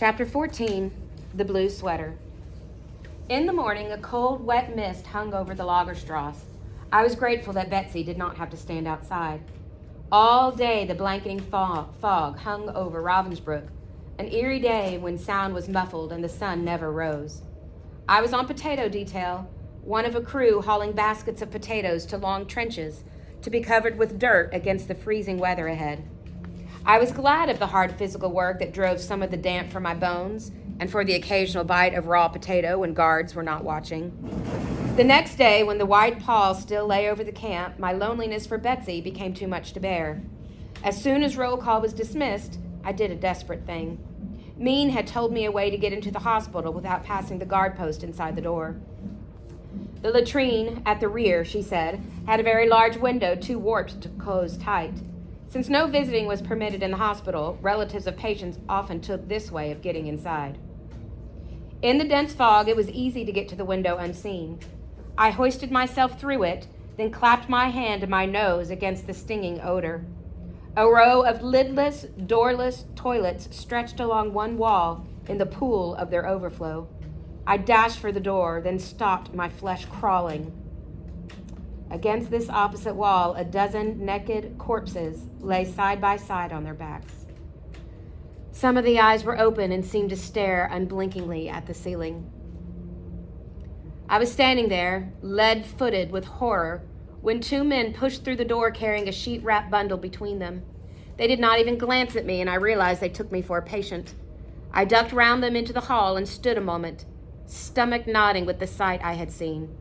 Chapter 14, The Blue Sweater. In the morning, a cold, wet mist hung over the Lagerstrasse. I was grateful that Betsy did not have to stand outside. All day, the blanketing fog hung over Ravensbrück, an eerie day when sound was muffled and the sun never rose. I was on potato detail, one of a crew hauling baskets of potatoes to long trenches to be covered with dirt against the freezing weather ahead. I was glad of the hard physical work that drove some of the damp from my bones and for the occasional bite of raw potato when guards were not watching. The next day, when the white pall still lay over the camp, my loneliness for Betsy became too much to bear. As soon as roll call was dismissed, I did a desperate thing. Mean had told me a way to get into the hospital without passing the guard post inside the door. The latrine at the rear, she said, had a very large window too warped to close tight. Since no visiting was permitted in the hospital, relatives of patients often took this way of getting inside. In the dense fog, it was easy to get to the window unseen. I hoisted myself through it, then clapped my hand to my nose against the stinging odor. A row of lidless, doorless toilets stretched along one wall in the pool of their overflow. I dashed for the door, then stopped, my flesh crawling. Against this opposite wall, a dozen naked corpses lay side by side on their backs. Some of the eyes were open and seemed to stare unblinkingly at the ceiling. I was standing there, lead-footed with horror, when two men pushed through the door carrying a sheet-wrapped bundle between them. They did not even glance at me, and I realized they took me for a patient. I ducked round them into the hall and stood a moment, stomach nodding with the sight I had seen.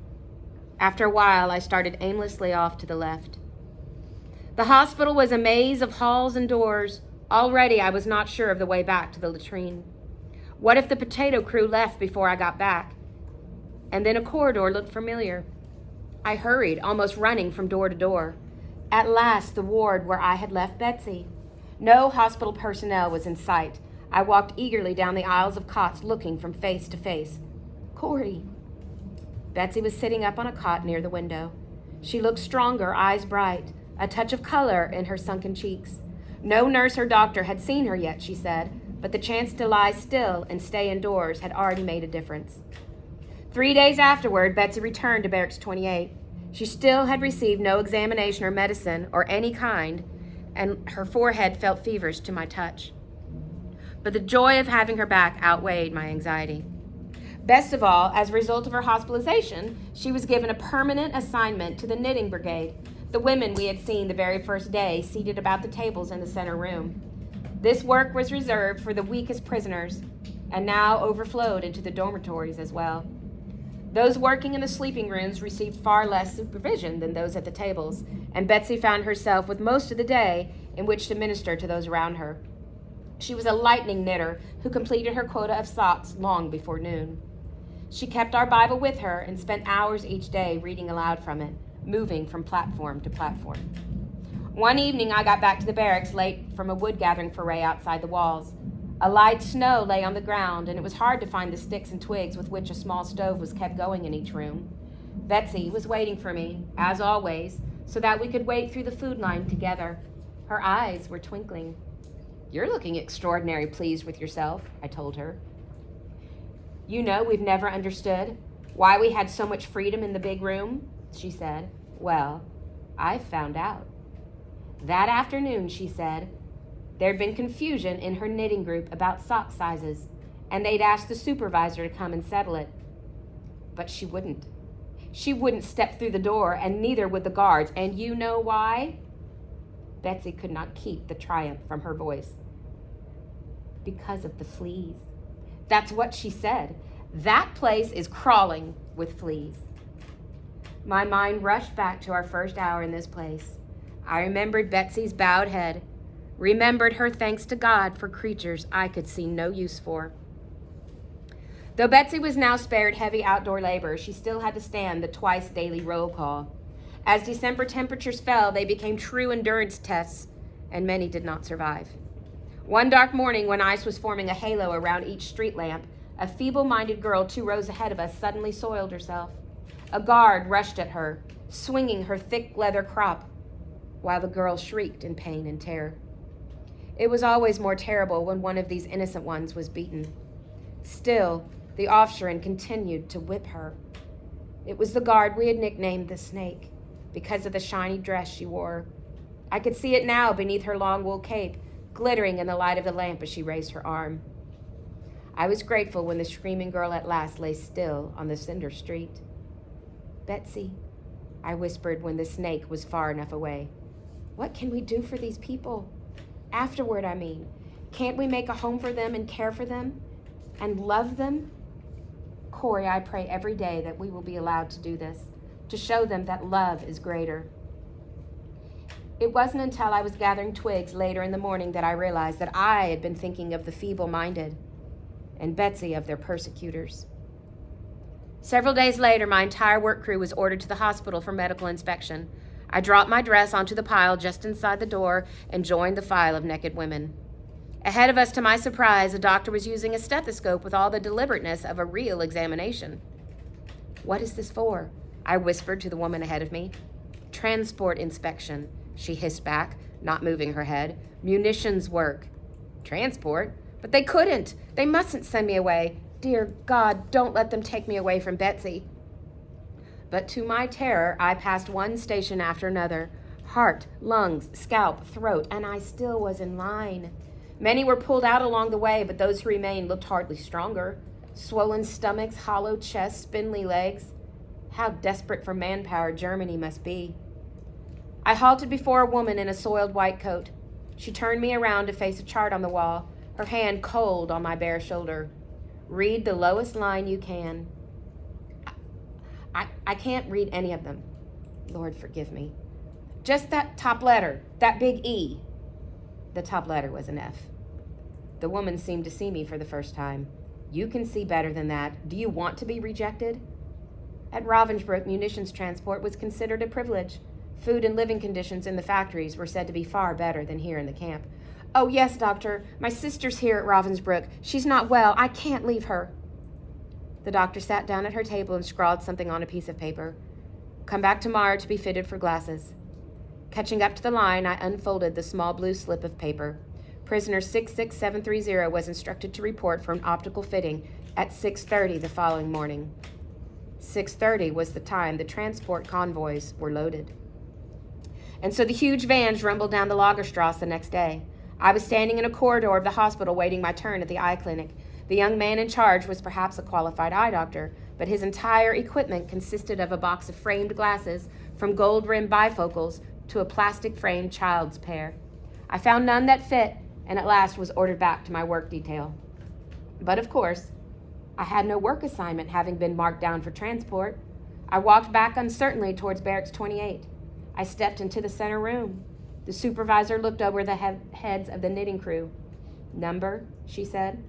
After a while, I started aimlessly off to the left. The hospital was a maze of halls and doors. Already, I was not sure of the way back to the latrine. What if the potato crew left before I got back? And then a corridor looked familiar. I hurried, almost running from door to door. At last, the ward where I had left Betsy. No hospital personnel was in sight. I walked eagerly down the aisles of cots, looking from face to face. Corey. Betsy was sitting up on a cot near the window. She looked stronger, eyes bright, a touch of color in her sunken cheeks. No nurse or doctor had seen her yet, she said, but the chance to lie still and stay indoors had already made a difference. 3 days afterward, Betsy returned to Barracks 28. She still had received no examination or medicine or any kind, and her forehead felt feverish to my touch. But the joy of having her back outweighed my anxiety. Best of all, as a result of her hospitalization, she was given a permanent assignment to the knitting brigade, the women we had seen the very first day seated about the tables in the center room. This work was reserved for the weakest prisoners, and now overflowed into the dormitories as well. Those working in the sleeping rooms received far less supervision than those at the tables, and Betsy found herself with most of the day in which to minister to those around her. She was a lightning knitter who completed her quota of socks long before noon. She kept our Bible with her and spent hours each day reading aloud from it, moving from platform to platform. One evening, I got back to the barracks late from a wood gathering foray outside the walls. A light snow lay on the ground, and it was hard to find the sticks and twigs with which a small stove was kept going in each room. Betsy was waiting for me, as always, so that we could wait through the food line together. Her eyes were twinkling. "You're looking extraordinary pleased with yourself," I told her. "You know, we've never understood why we had so much freedom in the big room," she said. "Well, I've found out." That afternoon, she said, there'd been confusion in her knitting group about sock sizes, and they'd asked the supervisor to come and settle it. But she wouldn't. She wouldn't step through the door, and neither would the guards. And you know why? Betsy could not keep the triumph from her voice. Because of the fleas. That's what she said. That place is crawling with fleas. My mind rushed back to our first hour in this place. I remembered Betsy's bowed head, remembered her thanks to God for creatures I could see no use for. Though Betsy was now spared heavy outdoor labor, she still had to stand the twice daily roll call. As December temperatures fell, they became true endurance tests, and many did not survive. One dark morning, when ice was forming a halo around each street lamp, a feeble-minded girl 2 rows ahead of us suddenly soiled herself. A guard rushed at her, swinging her thick leather crop, while the girl shrieked in pain and terror. It was always more terrible when one of these innocent ones was beaten. Still, the offshoreman continued to whip her. It was the guard we had nicknamed the Snake because of the shiny dress she wore. I could see it now beneath her long wool cape, glittering in the light of the lamp as she raised her arm. I was grateful when the screaming girl at last lay still on the cinder street. "Betsy," I whispered when the Snake was far enough away. "What can we do for these people? Afterward, I mean. Can't we make a home for them and care for them and love them? Corey, I pray every day that we will be allowed to do this, to show them that love is greater." It wasn't until I was gathering twigs later in the morning that I realized that I had been thinking of the feeble-minded and Betsy of their persecutors. Several days later, my entire work crew was ordered to the hospital for medical inspection. I dropped my dress onto the pile just inside the door and joined the file of naked women. Ahead of us, to my surprise, a doctor was using a stethoscope with all the deliberateness of a real examination. "What is this for?" I whispered to the woman ahead of me. "Transport inspection," she hissed back, not moving her head. "Munitions work." "Transport? But they couldn't. They mustn't send me away. Dear God, don't let them take me away from Betsy." But to my terror, I passed one station after another. Heart, lungs, scalp, throat, and I still was in line. Many were pulled out along the way, but those who remained looked hardly stronger. Swollen stomachs, hollow chests, spindly legs. How desperate for manpower Germany must be. I halted before a woman in a soiled white coat. She turned me around to face a chart on the wall, her hand cold on my bare shoulder. "Read the lowest line you can." I can't read any of them. Lord, forgive me. "Just that top letter, that big E." The top letter was an F. The woman seemed to see me for the first time. "You can see better than that. Do you want to be rejected?" At Ravensbrück, munitions transport was considered a privilege. Food and living conditions in the factories were said to be far better than here in the camp. "Oh, yes, doctor. My sister's here at Ravensbrück. She's not well. I can't leave her." The doctor sat down at her table and scrawled something on a piece of paper. "Come back tomorrow to be fitted for glasses." Catching up to the line, I unfolded the small blue slip of paper. Prisoner 66730 was instructed to report for an optical fitting at 6:30 the following morning. 6:30 was the time the transport convoys were loaded. And so the huge vans rumbled down the Lagerstrasse the next day. I was standing in a corridor of the hospital waiting my turn at the eye clinic. The young man in charge was perhaps a qualified eye doctor, but his entire equipment consisted of a box of framed glasses, from gold-rimmed bifocals to a plastic-framed child's pair. I found none that fit, and at last was ordered back to my work detail. But of course, I had no work assignment, having been marked down for transport. I walked back uncertainly towards Barracks 28. I stepped into the center room. The supervisor looked over the heads of the knitting crew. "Number," she said.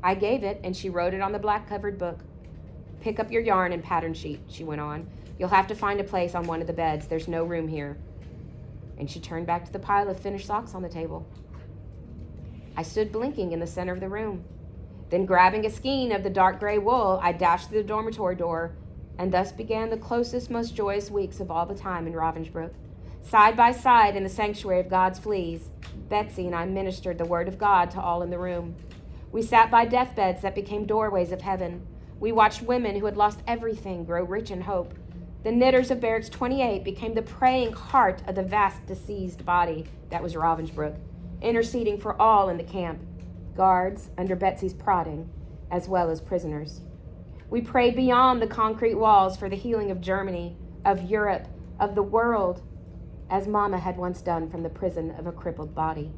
I gave it, and she wrote it on the black-covered book. "Pick up your yarn and pattern sheet," she went on. "You'll have to find a place on one of the beds. There's no room here." And she turned back to the pile of finished socks on the table. I stood blinking in the center of the room. Then, grabbing a skein of the dark gray wool, I dashed through the dormitory door, and thus began the closest, most joyous weeks of all the time in Ravensbrück. Side by side in the sanctuary of God's fleas, Betsy and I ministered the word of God to all in the room. We sat by deathbeds that became doorways of heaven. We watched women who had lost everything grow rich in hope. The knitters of Barracks 28 became the praying heart of the vast deceased body that was Ravensbrück, interceding for all in the camp, guards under Betsy's prodding, as well as prisoners. We prayed beyond the concrete walls for the healing of Germany, of Europe, of the world, as Mama had once done from the prison of a crippled body.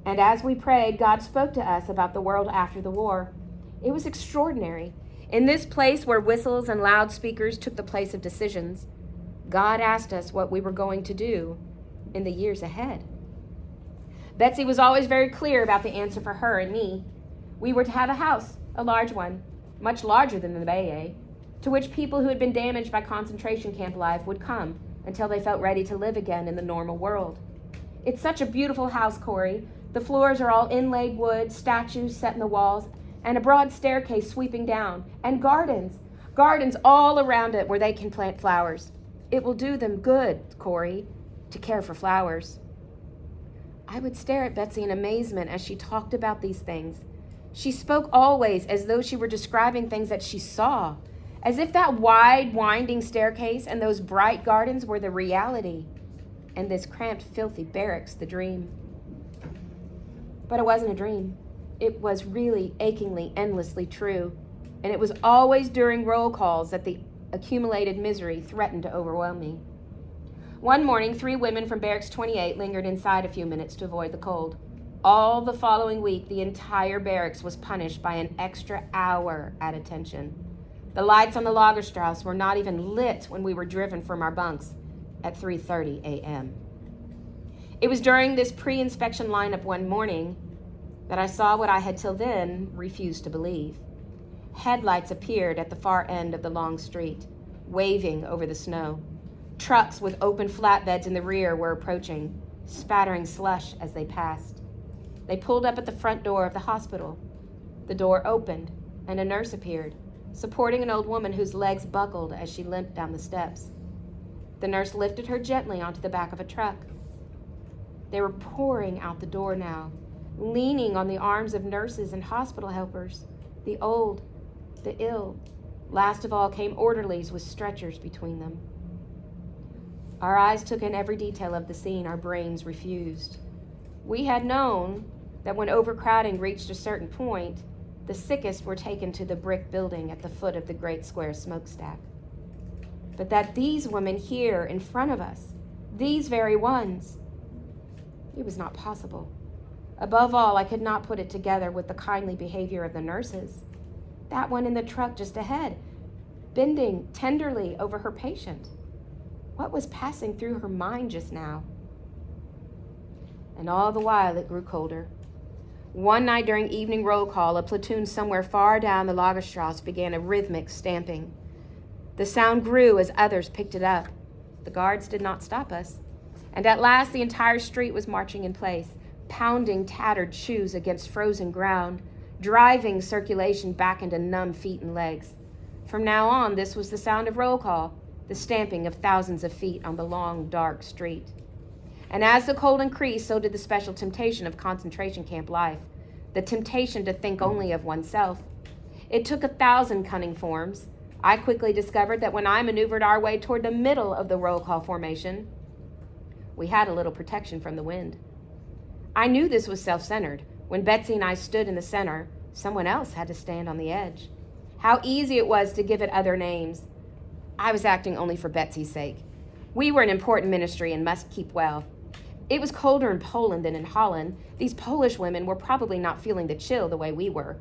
And as we prayed, God spoke to us about the world after the war. It was extraordinary. In this place where whistles and loudspeakers took the place of decisions, God asked us what we were going to do in the years ahead. Betsy was always very clear about the answer for her and me. We were to have a house, a large one, much larger than the Baye, to which people who had been damaged by concentration camp life would come until they felt ready to live again in the normal world. "It's such a beautiful house, Corey. The floors are all inlaid wood, statues set in the walls, and a broad staircase sweeping down, and gardens all around it where they can plant flowers. It will do them good, Corey, to care for flowers." I would stare at Betsy in amazement as she talked about these things. She spoke always as though she were describing things that she saw, as if that wide, winding staircase and those bright gardens were the reality, and this cramped, filthy barracks the dream. But it wasn't a dream. It was really, achingly, endlessly true, and it was always during roll calls that the accumulated misery threatened to overwhelm me. One morning, 3 women from Barracks 28 lingered inside a few minutes to avoid the cold. All the following week, the entire barracks was punished by an extra hour at attention. The lights on the Lagerstrasse were not even lit when we were driven from our bunks at 3:30 a.m. It was during this pre-inspection lineup one morning that I saw what I had till then refused to believe. Headlights appeared at the far end of the long street, waving over the snow. Trucks with open flatbeds in the rear were approaching, spattering slush as they passed. They pulled up at the front door of the hospital. The door opened, and a nurse appeared, supporting an old woman whose legs buckled as she limped down the steps. The nurse lifted her gently onto the back of a truck. They were pouring out the door now, leaning on the arms of nurses and hospital helpers, the old, the ill. Last of all came orderlies with stretchers between them. Our eyes took in every detail of the scene. Our brains refused. We had known that when overcrowding reached a certain point, the sickest were taken to the brick building at the foot of the great square smokestack. But that these women here in front of us, these very ones, it was not possible. Above all, I could not put it together with the kindly behavior of the nurses. That one in the truck just ahead, bending tenderly over her patient. What was passing through her mind just now? And all the while it grew colder. One night during evening roll call, a platoon somewhere far down the Lagerstrasse began a rhythmic stamping. The sound grew as others picked it up. The guards did not stop us. And at last the entire street was marching in place, pounding tattered shoes against frozen ground, driving circulation back into numb feet and legs. From now on, this was the sound of roll call, the stamping of thousands of feet on the long, dark street. And as the cold increased, so did the special temptation of concentration camp life, the temptation to think only of oneself. It took 1,000 cunning forms. I quickly discovered that when I maneuvered our way toward the middle of the roll call formation, we had a little protection from the wind. I knew this was self-centered. When Betsy and I stood in the center, someone else had to stand on the edge. How easy it was to give it other names. I was acting only for Betsy's sake. We were an important ministry and must keep well. It was colder in Poland than in Holland. These Polish women were probably not feeling the chill the way we were.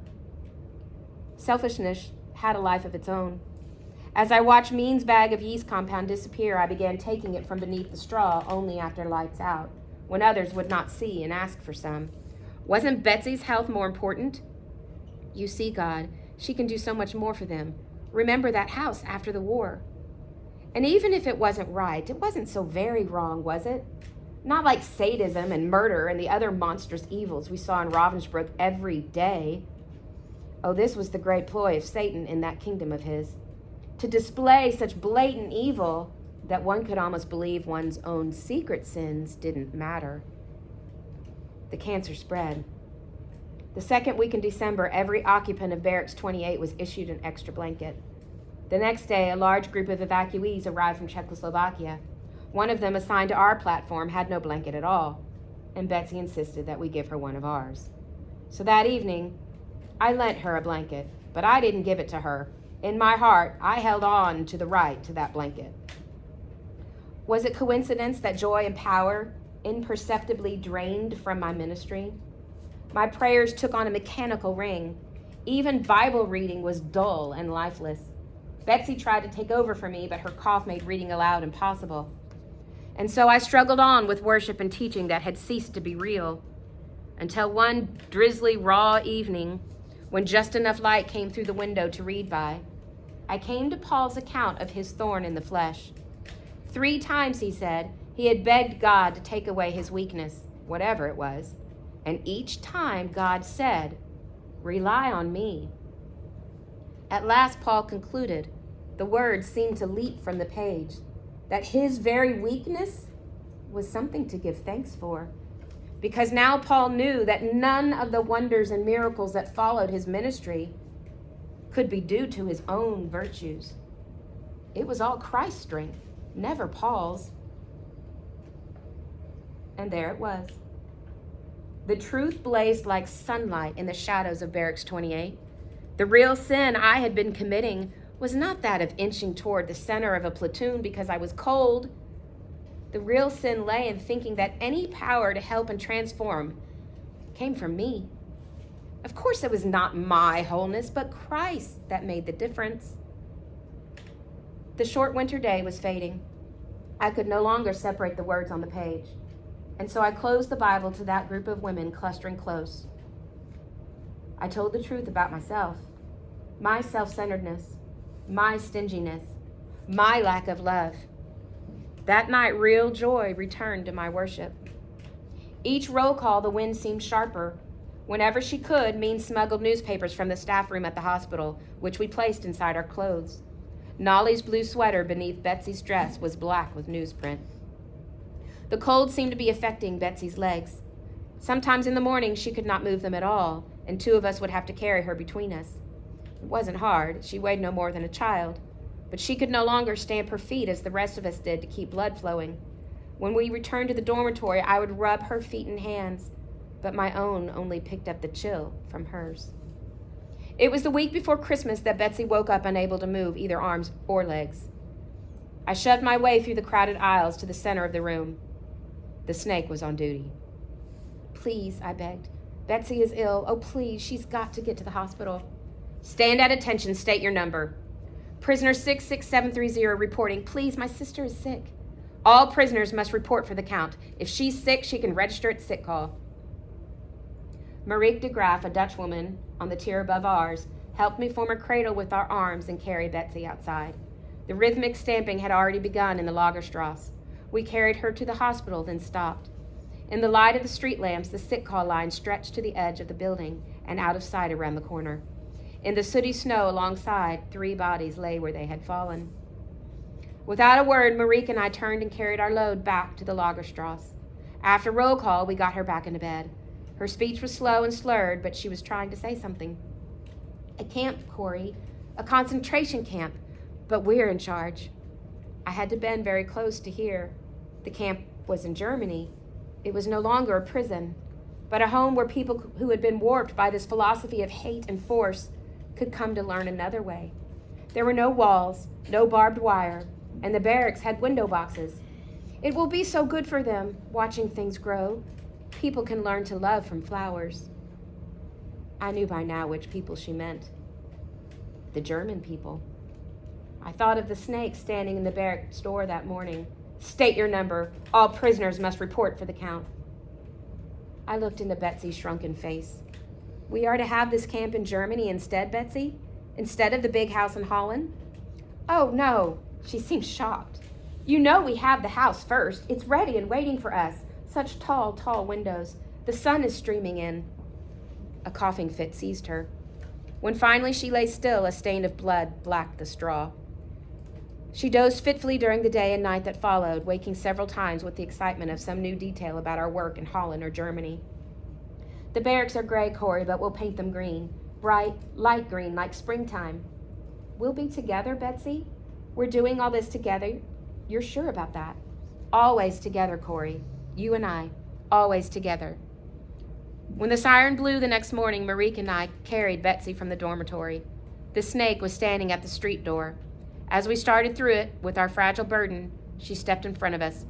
Selfishness had a life of its own. As I watched Mean's bag of yeast compound disappear, I began taking it from beneath the straw only after lights out, when others would not see and ask for some. Wasn't Betsy's health more important? You see, God, she can do so much more for them. Remember that house after the war. And even if it wasn't right, it wasn't so very wrong, was it? Not like sadism and murder and the other monstrous evils we saw in Ravensbrück every day. Oh, this was the great ploy of Satan in that kingdom of his, to display such blatant evil that one could almost believe one's own secret sins didn't matter. The cancer spread. The second week in December, every occupant of Barracks 28 was issued an extra blanket. The next day, a large group of evacuees arrived from Czechoslovakia. One of them, assigned to our platform, had no blanket at all, and Betsy insisted that we give her one of ours. So that evening, I lent her a blanket, but I didn't give it to her. In my heart, I held on to the right to that blanket. Was it coincidence that joy and power imperceptibly drained from my ministry? My prayers took on a mechanical ring. Even Bible reading was dull and lifeless. Betsy tried to take over for me, but her cough made reading aloud impossible. And so I struggled on with worship and teaching that had ceased to be real, until one drizzly, raw evening, when just enough light came through the window to read by, I came to Paul's account of his thorn in the flesh. 3 times, he said, he had begged God to take away his weakness, whatever it was, and each time God said, "Rely on me." At last, Paul concluded. The words seemed to leap from the page, that his very weakness was something to give thanks for. because now Paul knew that none of the wonders and miracles that followed his ministry could be due to his own virtues. It was all Christ's strength, never Paul's. And there it was. The truth blazed like sunlight in the shadows of Barracks 28. The real sin I had been committing was not that of inching toward the center of a platoon because I was cold. The real sin lay in thinking that any power to help and transform came from me. Of course, it was not my wholeness, but Christ that made the difference. The short winter day was fading. I could no longer separate the words on the page, and so I closed the Bible to that group of women clustering close. I told the truth about myself, my self-centeredness, my stinginess, my lack of love. That night, real joy returned to my worship. Each roll call, the wind seemed sharper. Whenever she could, Mean smuggled newspapers from the staff room at the hospital, which we placed inside our clothes. Nolly's blue sweater beneath Betsy's dress was black with newsprint. The cold seemed to be affecting Betsy's legs. Sometimes in the morning she could not move them at all, and two of us would have to carry her between us. It wasn't hard. She weighed no more than a child, but she could no longer stamp her feet as the rest of us did to keep blood flowing. When we returned to the dormitory, I would rub her feet and hands, but my own only picked up the chill from hers. It was the week before Christmas that Betsy woke up unable to move either arms or legs. I shoved my way through the crowded aisles to the center of the room. The snake was on duty. Please, I begged. Betsy is ill. Oh, please, she's got to get to the hospital. Stand at attention, state your number. Prisoner 66730 reporting. Please, my sister is sick. All prisoners must report for the count. If she's sick, she can register at sick call. Marieke de Graaf, a Dutch woman on the tier above ours, helped me form a cradle with our arms and carry Betsy outside. The rhythmic stamping had already begun in the Lagerstrasse. We carried her to the hospital, then stopped. In the light of the street lamps, the sick call line stretched to the edge of the building and out of sight around the corner. In the sooty snow alongside, 3 bodies lay where they had fallen. Without a word, Marieke and I turned and carried our load back to the Lagerstrasse. After roll call, we got her back into bed. Her speech was slow and slurred, but she was trying to say something. A camp, Corey. A concentration camp. But we're in charge. I had to bend very close to hear. The camp was in Germany. It was no longer a prison, but a home where people who had been warped by this philosophy of hate and force could come to learn another way. There were no walls, no barbed wire, and the barracks had window boxes. It will be so good for them, watching things grow. People can learn to love from flowers. I knew by now which people she meant. The German people. I thought of the snake standing in the barracks door that morning. State your number. All prisoners must report for the count. I looked into Betsy's shrunken face. We are to have this camp in Germany instead, Betsy? Instead of the big house in Holland? Oh, no. She seemed shocked. You know we have the house first. It's ready and waiting for us. Such tall, tall windows. The sun is streaming in. A coughing fit seized her. When finally she lay still, a stain of blood blacked the straw. She dozed fitfully during the day and night that followed, waking several times with the excitement of some new detail about our work in Holland or Germany. The barracks are gray, Corey, but we'll paint them green. Bright, light green, like springtime. We'll be together, Betsy? We're doing all this together? You're sure about that? Always together, Corey. You and I, always together. When the siren blew the next morning, Marieke and I carried Betsy from the dormitory. The snake was standing at the street door. As we started through it with our fragile burden, she stepped in front of us.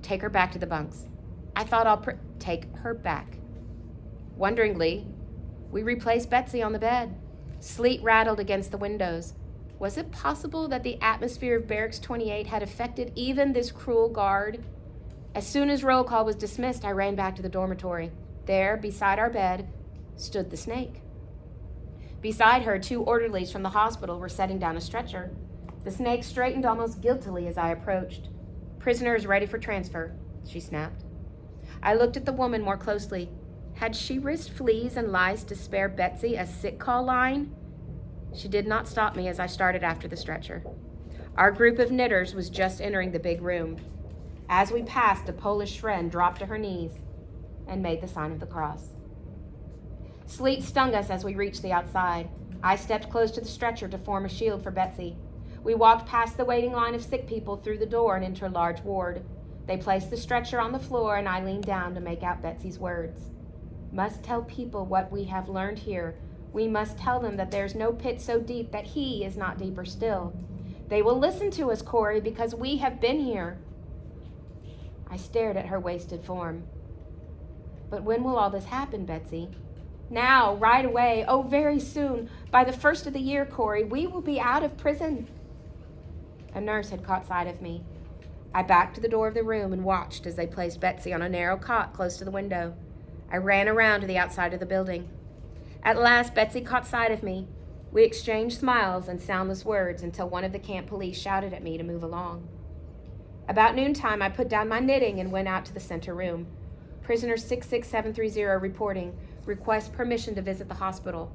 Take her back to the bunks. I thought I'll take her back. Wonderingly, we replaced Betsy on the bed. Sleet rattled against the windows. Was it possible that the atmosphere of Barracks 28 had affected even this cruel guard? As soon as roll call was dismissed, I ran back to the dormitory. There, beside our bed, stood the snake. Beside her, 2 orderlies from the hospital were setting down a stretcher. The snake straightened almost guiltily as I approached. Prisoners ready for transfer, she snapped. I looked at the woman more closely. Had she risked fleas and lice to spare Betsy a sick call line? She did not stop me as I started after the stretcher. Our group of knitters was just entering the big room. As we passed, a Polish friend dropped to her knees. and made the sign of the cross. Sleet stung us as we reached the outside. I stepped close to the stretcher to form a shield for Betsy. We walked past the waiting line of sick people through the door and into a large ward. They placed the stretcher on the floor, and I leaned down to make out Betsy's words. Must tell people what we have learned here. We must tell them that there's no pit so deep that he is not deeper still. They will listen to us, Corey, because we have been here. I stared at her wasted form. But when will all this happen, Betsy? Now, right away. Oh, very soon. By the first of the year, Corey, we will be out of prison. A nurse had caught sight of me. I backed to the door of the room and watched as they placed Betsy on a narrow cot close to the window. I ran around to the outside of the building. At last, Betsy caught sight of me. We exchanged smiles and soundless words until one of the camp police shouted at me to move along. About noontime, I put down my knitting and went out to the center room. Prisoner 66730 reporting. Request permission to visit the hospital.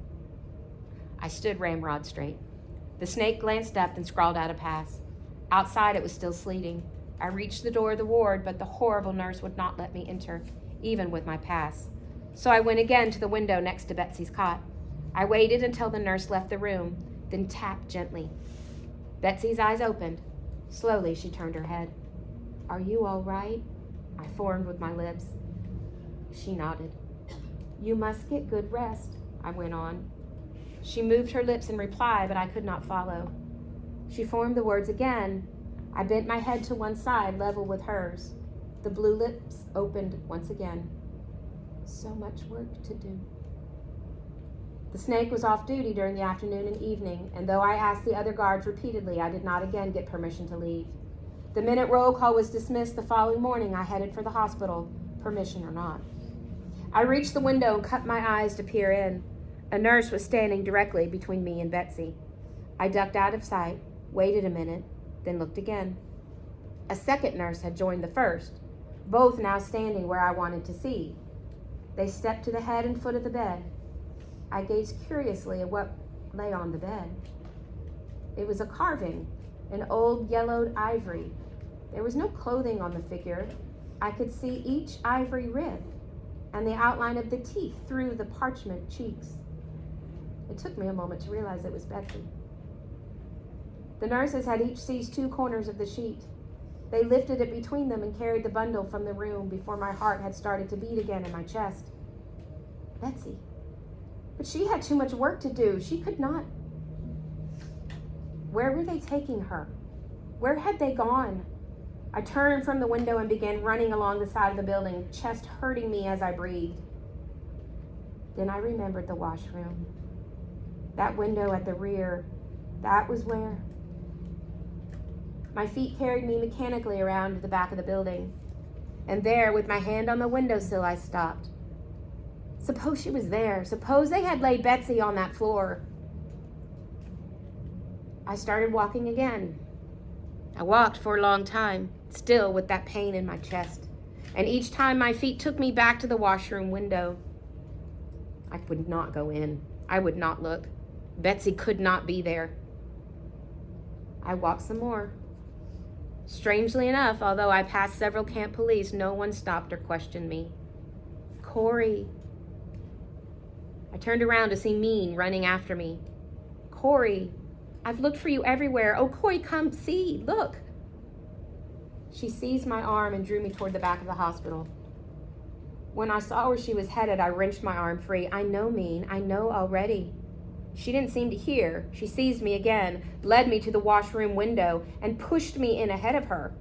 I stood ramrod straight. The snake glanced up and scrawled out a pass. Outside, it was still sleeting. I reached the door of the ward, but the horrible nurse would not let me enter, even with my pass. So I went again to the window next to Betsy's cot. I waited until the nurse left the room, then tapped gently. Betsy's eyes opened. Slowly, she turned her head. Are you all right? I formed with my lips. She nodded. You must get good rest, I went on. She moved her lips in reply, but I could not follow. She formed the words again. I bent my head to one side, level with hers. The blue lips opened once again. So much work to do. The snake was off duty during the afternoon and evening, and though I asked the other guards repeatedly, I did not again get permission to leave. The minute roll call was dismissed the following morning, I headed for the hospital, permission or not. I reached the window and cut my eyes to peer in. A nurse was standing directly between me and Betsy. I ducked out of sight, waited a minute, then looked again. A second nurse had joined the first, both now standing where I wanted to see. They stepped to the head and foot of the bed. I gazed curiously at what lay on the bed. It was a carving, an old yellowed ivory. There was no clothing on the figure. I could see each ivory rib and the outline of the teeth through the parchment cheeks. It took me a moment to realize it was Betsy. The nurses had each seized 2 corners of the sheet. They lifted it between them and carried the bundle from the room before my heart had started to beat again in my chest. Betsy. But she had too much work to do. She could not. Where were they taking her? Where had they gone? I turned from the window and began running along the side of the building, chest hurting me as I breathed. Then I remembered the washroom. That window at the rear, that was where. My feet carried me mechanically around to the back of the building. And there, with my hand on the windowsill, I stopped. Suppose she was there. Suppose they had laid Betsy on that floor. I started walking again. I walked for a long time, still with that pain in my chest. And each time my feet took me back to the washroom window. I would not go in. I would not look. Betsy could not be there. I walked some more. Strangely enough, although I passed several camp police, no one stopped or questioned me. Corey. I turned around to see Mean running after me. Corey, I've looked for you everywhere. Oh, Corey, come see. Look. She seized my arm and drew me toward the back of the hospital. When I saw where she was headed, I wrenched my arm free. I know, Mean. I know already. She didn't seem to hear. She seized me again, led me to the washroom window, and pushed me in ahead of her.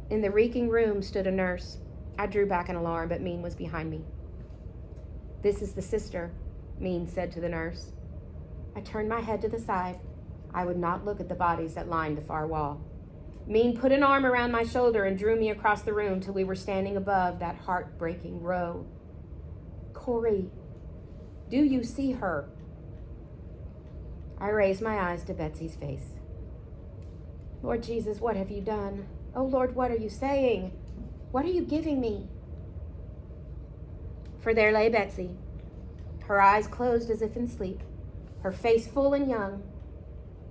In the reeking room stood a nurse. I drew back in alarm, but Mean was behind me. This is the sister, Mean said to the nurse. I turned my head to the side. I would not look at the bodies that lined the far wall. Mean put an arm around my shoulder and drew me across the room till we were standing above that heart-breaking row. Corey, do you see her? I raised my eyes to Betsy's face. Lord Jesus, what have you done? Oh Lord, what are you saying? What are you giving me? For there lay Betsy, her eyes closed as if in sleep, her face full and young.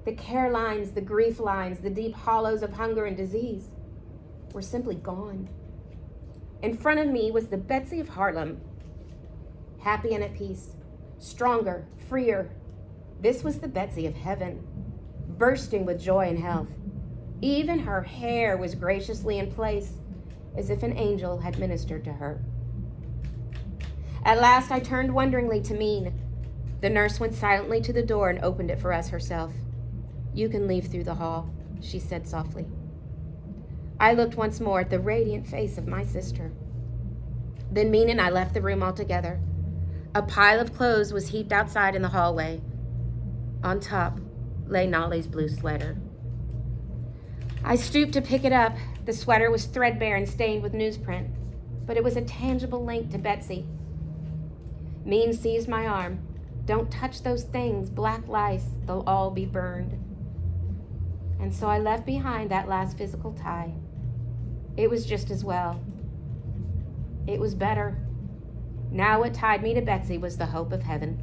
The care lines, the grief lines, the deep hollows of hunger and disease were simply gone. In front of me was the Betsy of Harlem, happy and at peace, stronger, freer. This was the Betsy of heaven, bursting with joy and health. Even her hair was graciously in place, as if an angel had ministered to her. At last I turned wonderingly to Mean. The nurse went silently to the door and opened it for us herself. "You can leave through the hall," she said softly. I looked once more at the radiant face of my sister. Then Mean and I left the room altogether. A pile of clothes was heaped outside in the hallway. On top lay Nolly's blue sweater. I stooped to pick it up. The sweater was threadbare and stained with newsprint, but it was a tangible link to Betsy. Mean seized my arm. "Don't touch those things, black lice, they'll all be burned." And so I left behind that last physical tie. It was just as well. It was better. Now what tied me to Betsy was the hope of heaven.